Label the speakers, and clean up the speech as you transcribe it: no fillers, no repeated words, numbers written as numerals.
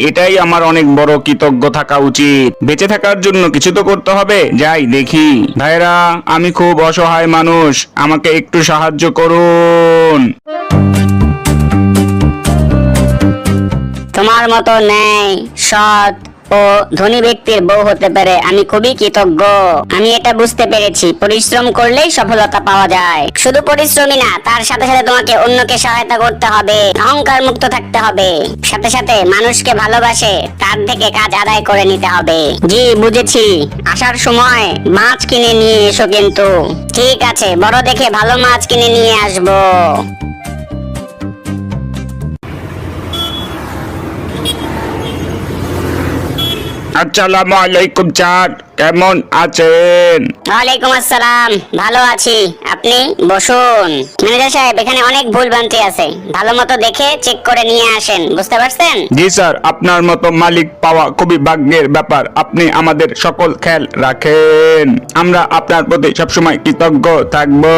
Speaker 1: এটাই আমার অনেক বড় কৃতজ্ঞ থাকা উচিত। বেঁচে থাকার জন্য কিছু তো করতে হবে। যাই দেখি। ভাইরা, আমি খুব অসহায় মানুষ, আমাকে একটু সাহায্য করুন।
Speaker 2: তোমার মতো ন্যায়, সৎ ও ধনী ব্যক্তির বউ হতে পেরে আমি খুবই কৃতজ্ঞ। আমি এটা বুঝতে পেরেছি, পরিশ্রম করলেই সফলতা পাওয়া যায়। শুধু পরিশ্রমই না, তার সাথে সাথে তোমাকে অন্যকে সহায়তা করতে হবে, অহংকার মুক্ত থাকতে হবে, সাথে সাথে মানুষকে ভালোবাসে তার থেকে কাজ আদায় করে নিতে হবে। জি বুঝেছি, আসার সময় মাছ কিনে নিয়ে এসো কিন্তু। ঠিক আছে, বড় দেখে ভালো মাছ কিনে নিয়ে আসবো।
Speaker 1: আসসালামু আলাইকুম স্যার, কেমন আছেন?
Speaker 2: ওয়ালাইকুম আসসালাম, ভালো আছি। আপনি বসুন। ম্যানেজার সাহেব, এখানে অনেক ভুলভ্রান্তি আছে, ভালো মতো দেখে চেক করে নিয়ে আসেন, বুঝতে পারছেন?
Speaker 1: জি স্যার, আপনার মতো মালিক পাওয়া খুবই ভাগ্যের ব্যাপার। আপনি আমাদের সকল খেয়াল রাখেন। আমরা আপনার প্রতি সবসময় কৃতজ্ঞ থাকবো।